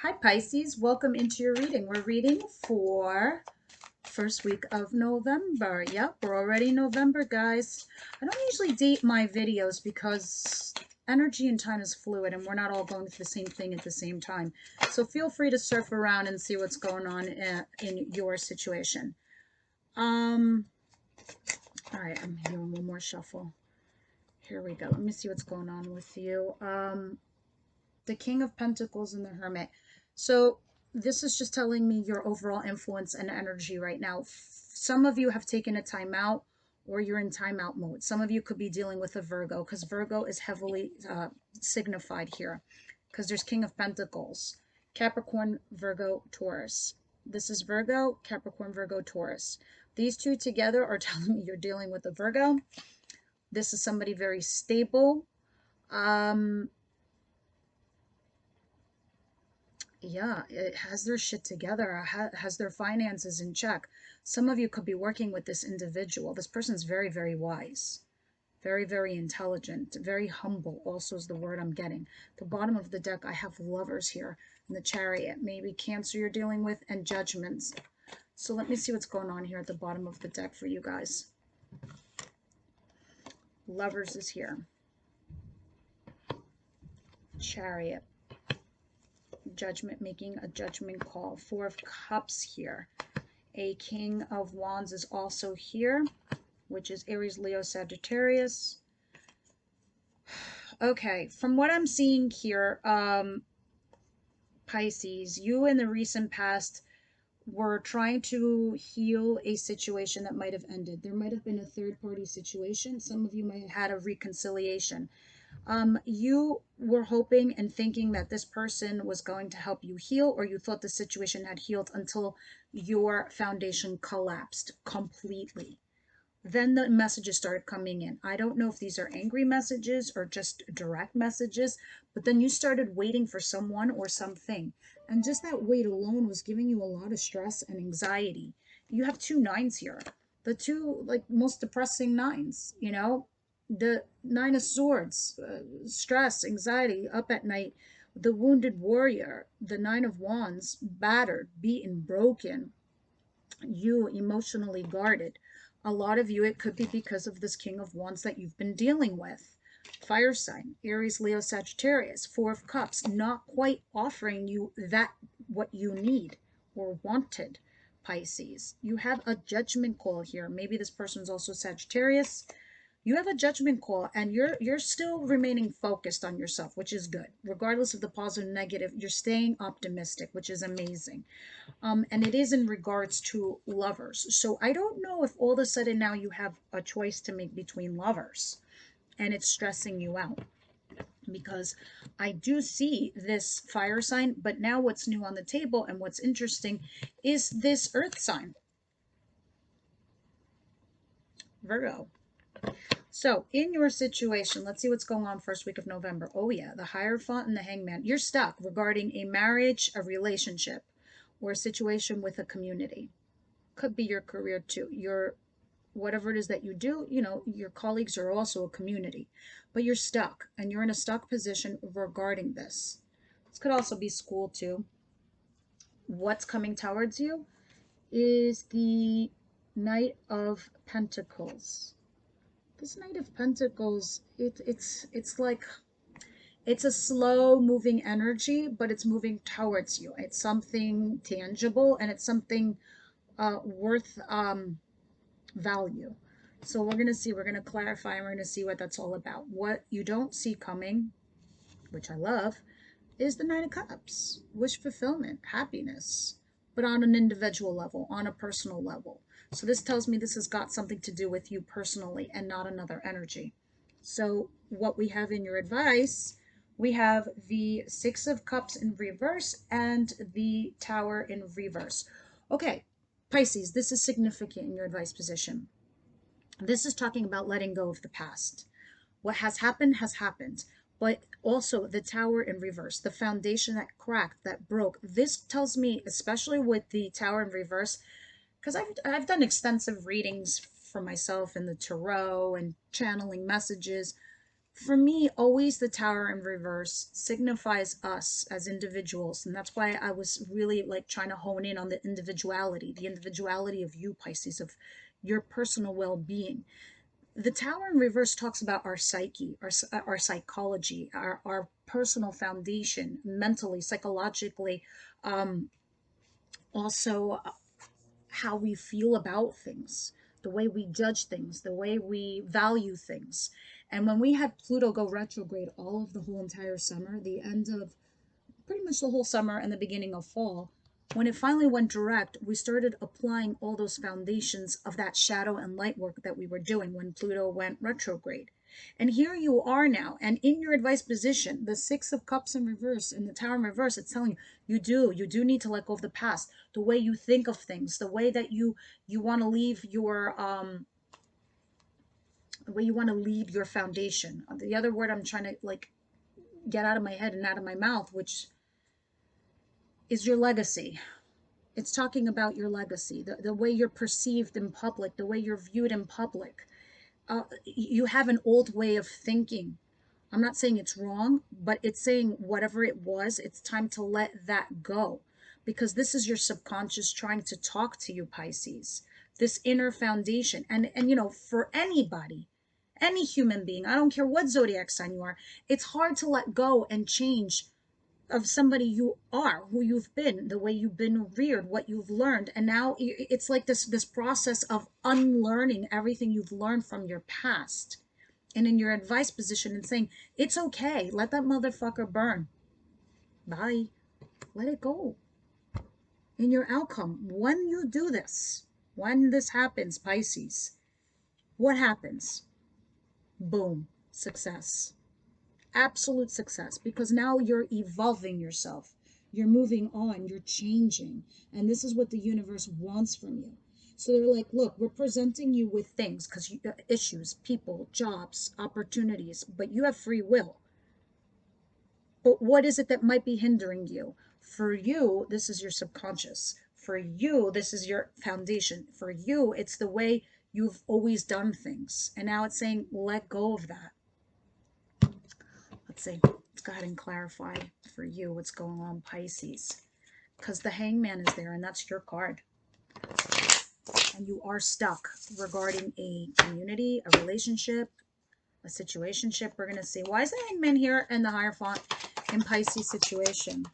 Hi Pisces, welcome into your reading. We're reading for first week of November. Yep, we're already November, guys. I don't usually date my videos because energy and time is fluid and we're not all going through the same thing at the same time. So feel free to surf around and see what's going on in your situation. All right, I'm doing one more shuffle. Here we go. Let me see what's going on with you. The King of Pentacles and the Hermit. So this is just telling me your overall influence and energy right now. Some of you have taken a timeout or you're in timeout mode. Some of you could be dealing with a Virgo because Virgo is heavily signified here because there's King of Pentacles, Capricorn, Virgo, Taurus. This is Virgo, Capricorn, Virgo, Taurus. These two together are telling me you're dealing with a Virgo. This is somebody very stable. Yeah, it has their shit together, has their finances in check. Some of you could be working with this individual. This person's very, very wise, very, very intelligent, very humble also is the word I'm getting. The bottom of the deck, I have Lovers here in the Chariot. Maybe Cancer you're dealing with and Judgments. So let me see what's going on here at the bottom of the deck for you guys. Lovers is here. Chariot. Judgment, making a judgment call. Four of Cups here. A King of Wands is also here, which is Aries, Leo, Sagittarius. Okay, from what I'm seeing here, Pisces, you in the recent past were trying to heal a situation that might have ended. There might have been a third-party situation. Some of you might have had a reconciliation. You were hoping and thinking that this person was going to help you heal, or you thought the situation had healed until your foundation collapsed completely. Then the messages started coming in. I don't know if these are angry messages or just direct messages, but then you started waiting for someone or something. And just that wait alone was giving you a lot of stress and anxiety. You have two nines here. The two, like, most depressing nines, you know? The Nine of Swords, stress, anxiety, up at night. The Wounded Warrior, the Nine of Wands, battered, beaten, broken. You emotionally guarded. A lot of you, it could be because of this King of Wands that you've been dealing with. Fire sign, Aries, Leo, Sagittarius, Four of Cups, not quite offering you that what you need or wanted, Pisces. You have a judgment call here. Maybe this person's also Sagittarius. You have a judgment call and you're still remaining focused on yourself, which is good. Regardless of the positive and negative, you're staying optimistic, which is amazing. And it is in regards to lovers. So I don't know if all of a sudden now you have a choice to make between lovers and it's stressing you out, because I do see this fire sign, but now what's new on the table and what's interesting is this earth sign, Virgo. So in your situation, let's see what's going on first week of November. Oh yeah, the Hierophant and the Hangman. You're stuck regarding a marriage, a relationship, or a situation with a community. Could be your career too. Your whatever it is that you do, you know, your colleagues are also a community. But you're stuck and you're in a stuck position regarding this. This could also be school too. What's coming towards you is the Knight of Pentacles. This Knight of Pentacles, it's like, it's a slow moving energy, but it's moving towards you. It's something tangible and it's something worth value. So we're going to see, we're going to clarify, and we're going to see what that's all about. What you don't see coming, which I love, is the Nine of Cups. Wish fulfillment, happiness, but on an individual level, on a personal level. So this tells me this has got something to do with you personally and not another energy. So what we have in your advice, we have the Six of Cups in reverse and the Tower in reverse. Okay, Pisces, this is significant in your advice position. This is talking about letting go of the past. What has happened, but also the Tower in reverse, the foundation that cracked, that broke. This tells me, especially with the Tower in reverse, because I've done extensive readings for myself in the tarot and channeling messages. For me, always the Tower in reverse signifies us as individuals. And that's why I was really like trying to hone in on the individuality of you, Pisces, of your personal well-being. The Tower in reverse talks about our psyche, our psychology, our personal foundation, mentally, psychologically, um, also how we feel about things, the way we judge things, the way we value things. And when we had Pluto go retrograde all of the whole entire summer, the end of pretty much the whole summer and the beginning of fall, when it finally went direct, we started applying all those foundations of that shadow and light work that we were doing when Pluto went retrograde. And here you are now, and in your advice position, the Six of Cups in reverse and the Tower in reverse, it's telling you, you do need to let go of the past, the way you think of things, the way that you want to leave your the way you want to leave your foundation. The other word I'm trying to like get out of my head and out of my mouth, which is your legacy. It's talking about your legacy, the way you're perceived in public, the way you're viewed in public. You have an old way of thinking. I'm not saying it's wrong, but it's saying whatever it was, it's time to let that go, because this is your subconscious trying to talk to you, Pisces. This inner foundation. And you know, for anybody, any human being, I don't care what zodiac sign you are, it's hard to let go and change of somebody you are, who you've been, the way you've been reared, what you've learned. And now it's like this process of unlearning everything you've learned from your past, and in your advice position, and saying it's okay, let that motherfucker burn, bye, let it go. In your outcome, when you do this, when this happens, Pisces, what happens? Boom, success, absolute success, because now you're evolving yourself, you're moving on, you're changing, and this is what the universe wants from you. So they're like, look, we're presenting you with things, because issues, people, jobs, opportunities, but you have free will. But what is it that might be hindering you? For you, this is your subconscious. For you, this is your foundation. For you, it's the way you've always done things, and now it's saying let go of that. Let's see. Let's go ahead and clarify for you what's going on, Pisces. Because the Hangman is there, and that's your card. And you are stuck regarding a community, a relationship, a situationship. We're going to see. Why is the Hangman here and the Hierophant in Pisces situation?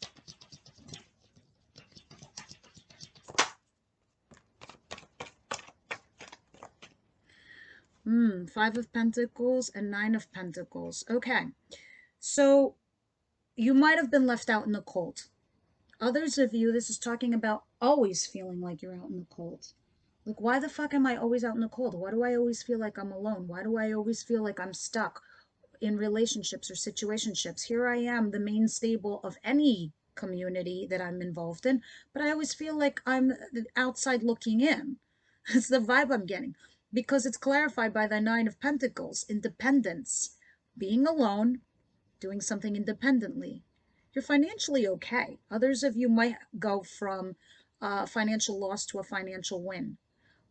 Five of Pentacles and Nine of Pentacles. Okay. So you might have been left out in the cold. Others of you, this is talking about always feeling like you're out in the cold. Like, why the fuck am I always out in the cold? Why do I always feel like I'm alone? Why do I always feel like I'm stuck in relationships or situationships? Here I am, the main stable of any community that I'm involved in, but I always feel like I'm outside looking in. It's the vibe I'm getting, because it's clarified by the Nine of Pentacles, independence, being alone, doing something independently. You're financially okay. Others of you might go from financial loss to a financial win.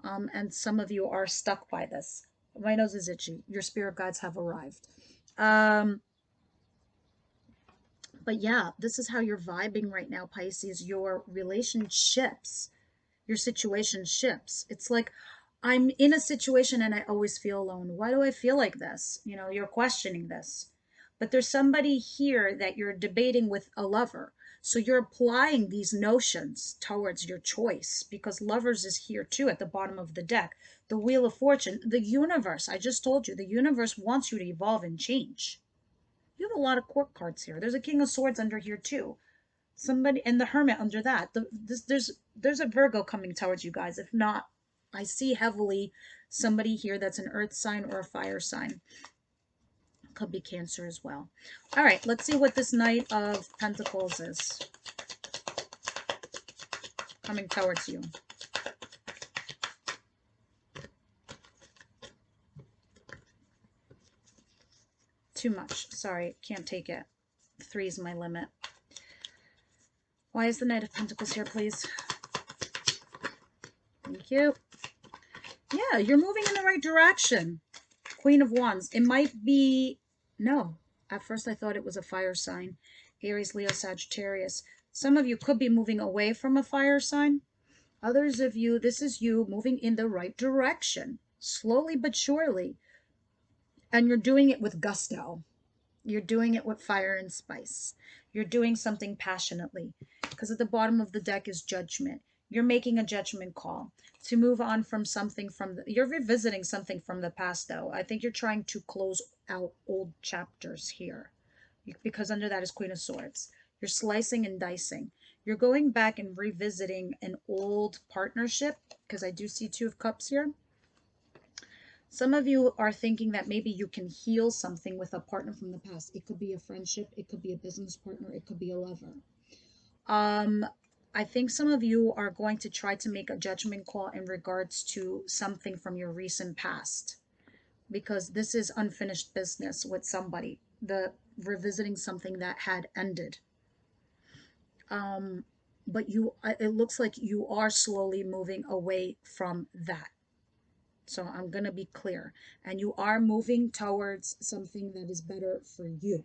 And some of you are stuck by this. My nose is itchy. Your spirit guides have arrived. But yeah, this is how you're vibing right now, Pisces. Your relationships, your situationships. It's like, I'm in a situation and I always feel alone. Why do I feel like this? You know, you're questioning this. But there's somebody here that you're debating with, a lover. So you're applying these notions towards your choice, because lovers is here too at the bottom of the deck. The Wheel of Fortune, the universe, I just told you, the universe wants you to evolve and change. You have a lot of court cards here. There's a King of Swords under here too. Somebody, and the Hermit under that. There's a Virgo coming towards you guys. If not, I see heavily somebody here that's an earth sign or a fire sign. Could be Cancer as well. All right, let's see what this Knight of Pentacles is coming towards you. Too much. Sorry, can't take it. 3 is my limit. Why is the Knight of Pentacles here, please? Thank you. Yeah, you're moving in the right direction. Queen of Wands. It might be No. At first I thought it was a fire sign. Aries, Leo, Sagittarius. Some of you could be moving away from a fire sign. Others of you, this is you moving in the right direction, slowly but surely. And you're doing it with gusto. You're doing it with fire and spice. You're doing something passionately. Because at the bottom of the deck is judgment. You're making a judgment call to move on from something you're revisiting something from the past, though. I think you're trying to close out old chapters here. Because under that is Queen of Swords. You're slicing and dicing. You're going back and revisiting an old partnership, because I do see Two of Cups here. Some of you are thinking that maybe you can heal something with a partner from the past. It could be a friendship, it could be a business partner, it could be a lover. I think some of you are going to try to make a judgment call in regards to something from your recent past, because this is unfinished business with somebody, the revisiting something that had ended. But it looks like you are slowly moving away from that. So I'm going to be clear. And you are moving towards something that is better for you.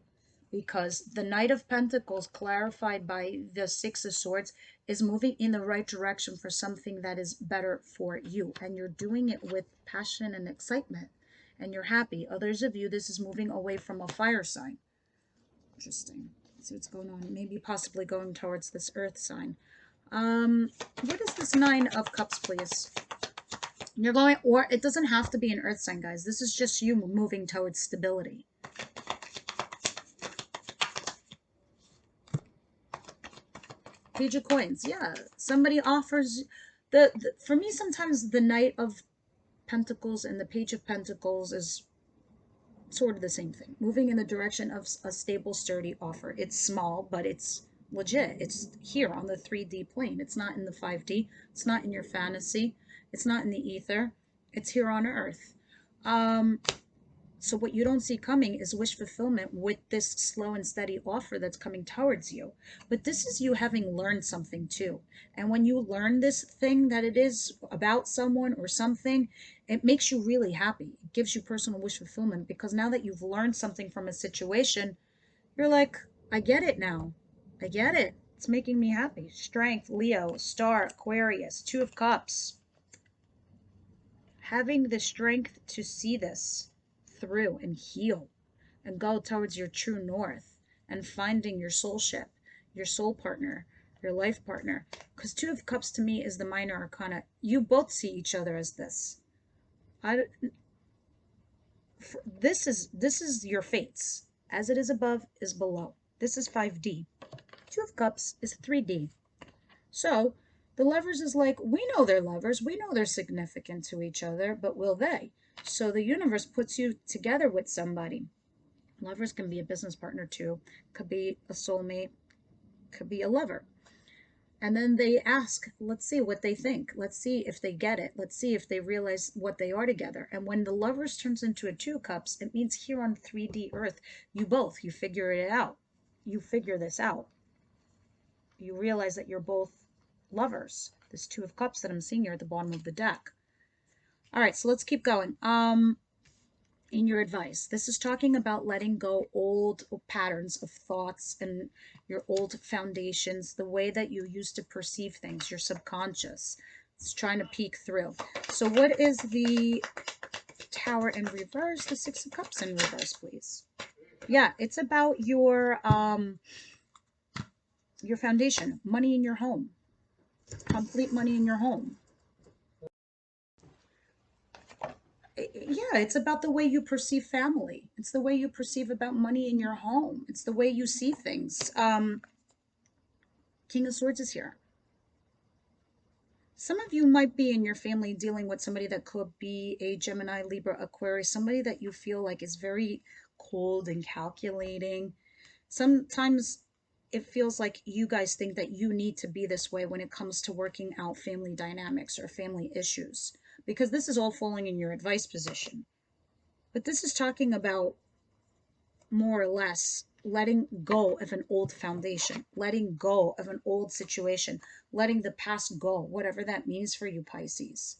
Because the Knight of Pentacles, clarified by the Six of Swords, is moving in the right direction for something that is better for you. And you're doing it with passion and excitement. And you're happy. Others of you, this is moving away from a fire sign. Interesting. Let's see what's going on. Maybe possibly going towards this earth sign. What is this Nine of Cups, please? You're going, or it doesn't have to be an earth sign, guys. This is just you moving towards stability. Page of Coins. Yeah. Somebody offers for me, sometimes the Knight of Pentacles and the Page of Pentacles is sort of the same thing. Moving in the direction of a stable, sturdy offer. It's small, but it's legit. It's here on the 3D plane. It's not in the 5D. It's not in your fantasy. It's not in the ether. It's here on earth. So what you don't see coming is wish fulfillment with this slow and steady offer that's coming towards you. But this is you having learned something too. And when you learn this thing that it is about someone or something, it makes you really happy. It gives you personal wish fulfillment, because now that you've learned something from a situation, you're like, I get it now. I get it. It's making me happy. Strength, Leo, Star, Aquarius, Two of Cups. Having the strength to see this through and heal and go towards your true north and finding your soulship, your soul partner, your life partner. Because Two of Cups to me is the minor arcana. You both see each other as this. This is your fates. As it is above is below. This is 5D. Two of Cups is 3D. So the lovers is like, we know they're lovers, we know they're significant to each other, but will they? So the universe puts you together with somebody. Lovers can be a business partner too, could be a soulmate, could be a lover. And then they ask, let's see what they think. Let's see if they get it. Let's see if they realize what they are together. And when the lovers turns into a Two of Cups, it means here on 3D Earth, you figure it out. You figure this out. You realize that you're both lovers. This Two of Cups that I'm seeing here at the bottom of the deck. All right, so let's keep going. In your advice, this is talking about letting go old patterns of thoughts and your old foundations, the way that you used to perceive things, your subconscious. It's trying to peek through. So what is the Tower in reverse, the Six of Cups in reverse, please? Yeah, it's about your foundation, money in your home, complete money in your home. Yeah, it's about the way you perceive family. It's the way you perceive about money in your home. It's the way you see things. King of Swords is here. Some of you might be in your family dealing with somebody that could be a Gemini, Libra, Aquarius, somebody that you feel like is very cold and calculating. Sometimes it feels like you guys think that you need to be this way when it comes to working out family dynamics or family issues, because this is all falling in your advice position. But this is talking about more or less letting go of an old foundation, letting go of an old situation, letting the past go, whatever that means for you, Pisces.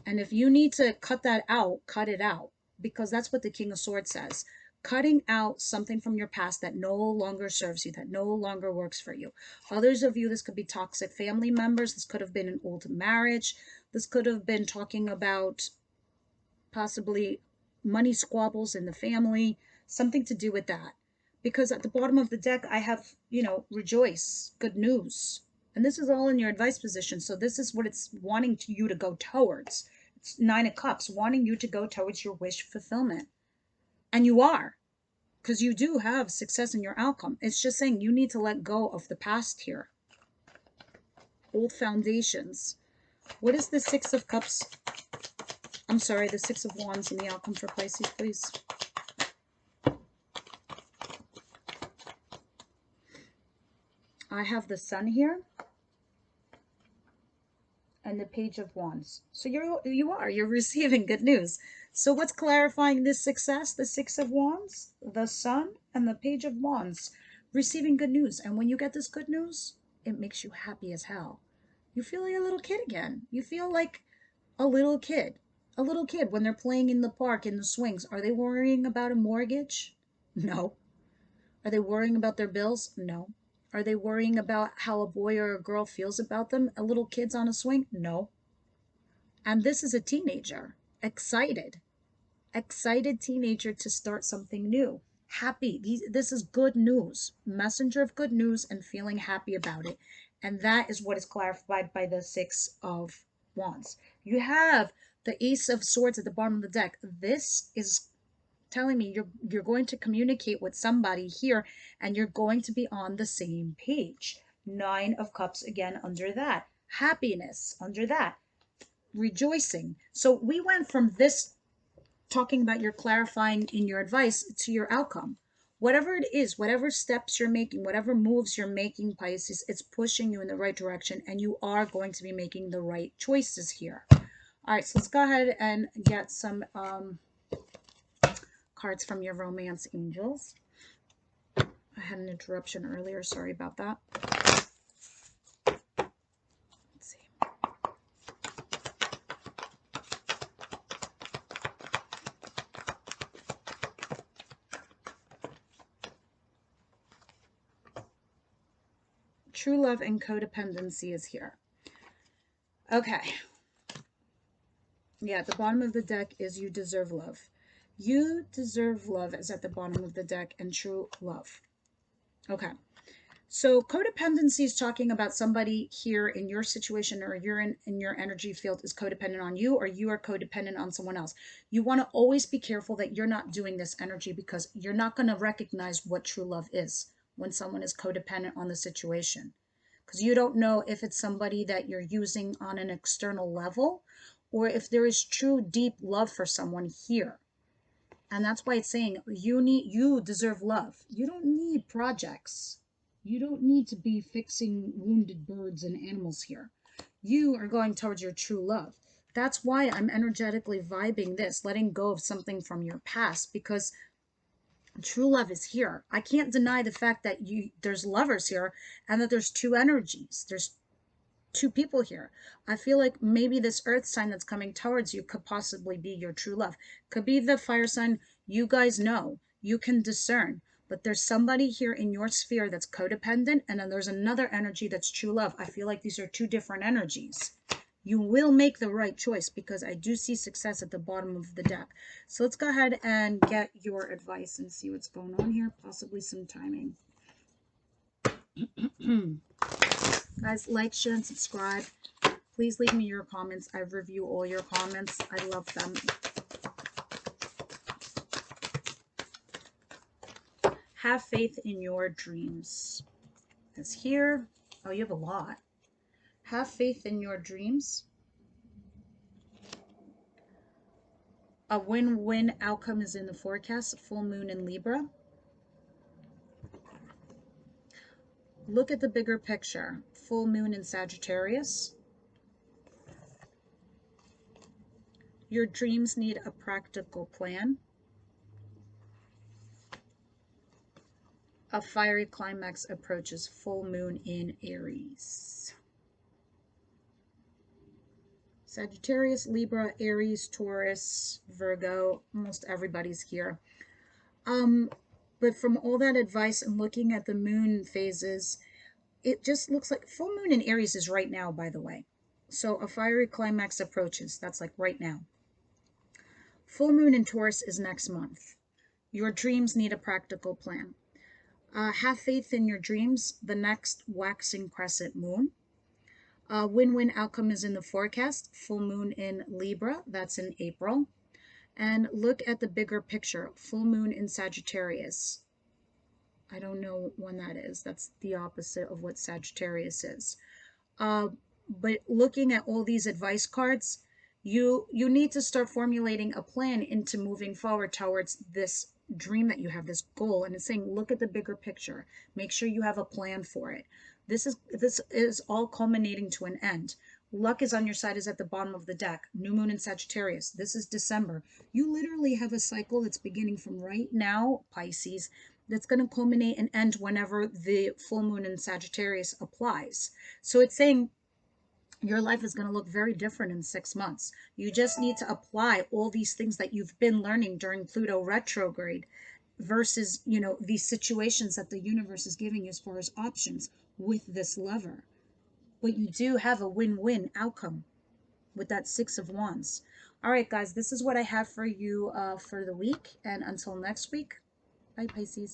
And if you need to cut that out, cut it out, because that's what the King of Swords says. cutting out something from your past that no longer serves you, that no longer works for you. Others of you, this could be toxic family members. This could have been an old marriage. This could have been talking about possibly money squabbles in the family, something to do with that. Because at the bottom of the deck, I have, rejoice, good news. And this is all in your advice position. So this is what it's wanting you to go towards. It's Nine of Cups, wanting you to go towards your wish fulfillment. And you are, because you do have success in your outcome. It's just saying you need to let go of the past here. Old foundations. What is the Six of Cups? I'm sorry, the Six of Wands in the outcome for Pisces, please. I have the Sun here and the Page of Wands. So you're receiving good news. So what's clarifying this success? The Six of Wands, the Sun, and the Page of Wands. Receiving good news. And when you get this good news, it makes you happy as hell. You feel like a little kid again. You feel like a little kid. A little kid when they're playing in the park, in the swings. Are they worrying about a mortgage? No. Are they worrying about their bills? No. Are they worrying about how a boy or a girl feels about them? A little kid's on a swing? No. And this is a teenager. Excited. Excited teenager to start something new. Happy. This is good news. Messenger of good news and feeling happy about it. And that is what is clarified by the Six of Wands. You have the Ace of Swords at the bottom of the deck. This is telling me you're going to communicate with somebody here and you're going to be on the same page. Nine of Cups again under that. Happiness under that. Rejoicing. So we went from this talking about your clarifying in your advice to your outcome. Whatever it is, whatever steps you're making, whatever moves you're making, Pisces, it's pushing you in the right direction and you are going to be making the right choices here. All right, so let's go ahead and get some cards from your romance angels. I had an interruption earlier. Sorry about that. Let's see. True love and codependency is here. Okay. Yeah, at the bottom of the deck is you deserve love. You deserve love is at the bottom of the deck, and true love. Okay. So codependency is talking about somebody here in your situation, or you're in your energy field is codependent on you, or you are codependent on someone else. You want to always be careful that you're not doing this energy, because you're not going to recognize what true love is when someone is codependent on the situation. Because you don't know if it's somebody that you're using on an external level, or if there is true deep love for someone here. And that's why it's saying you deserve love. You don't need projects. You don't need to be fixing wounded birds and animals here. You are going towards your true love. That's why I'm energetically vibing this, letting go of something from your past, because true love is here. I can't deny the fact that there's lovers here and that there's two energies. There's two people here. I feel like maybe this earth sign that's coming towards you could possibly be your true love. Could be the fire sign. You guys know. You can discern. But there's somebody here in your sphere that's codependent, and then there's another energy that's true love. I feel like these are two different energies. You will make the right choice, because I do see success at the bottom of the deck. So let's go ahead and get your advice and see what's going on here. Possibly some timing. Guys, like, share, and subscribe. Please leave me your comments. I review all your comments. I love them. Have faith in your dreams. It's here. Oh, you have a lot. Have faith in your dreams. A win-win outcome is in the forecast. Full moon in Libra. Look at the bigger picture. Full moon in Sagittarius. Your dreams need a practical plan. A fiery climax approaches. Full moon in Aries. Sagittarius, Libra, Aries, Taurus, Virgo. Almost everybody's here. Um, but from all that advice and looking at the moon phases, it just looks like full moon in Aries is right now, by the way. So a fiery climax approaches. That's like right now. Full moon in Taurus is next month. Your dreams need a practical plan. Have faith in your dreams. The next waxing crescent moon. Win-win outcome is in the forecast. Full moon in Libra. That's in April. And look at the bigger picture. Full moon in Sagittarius. I don't know when that is. That's the opposite of what Sagittarius is. Uh, but looking at all these advice cards, you need to start formulating a plan into moving forward towards this dream that you have, this goal. And it's saying, look at the bigger picture. Make sure you have a plan for it. This is all culminating to an end. Luck is on your side, is at the bottom of the deck. New moon in Sagittarius. This is December. You literally have a cycle that's beginning from right now, Pisces, that's going to culminate and end whenever the full moon in Sagittarius applies. So it's saying your life is going to look very different in 6 months. You just need to apply all these things that you've been learning during Pluto retrograde versus, these situations that the universe is giving you as far as options with this lever. But you do have a win-win outcome with that Six of Wands. All right, guys, this is what I have for you for the week. And until next week, bye, Pisces.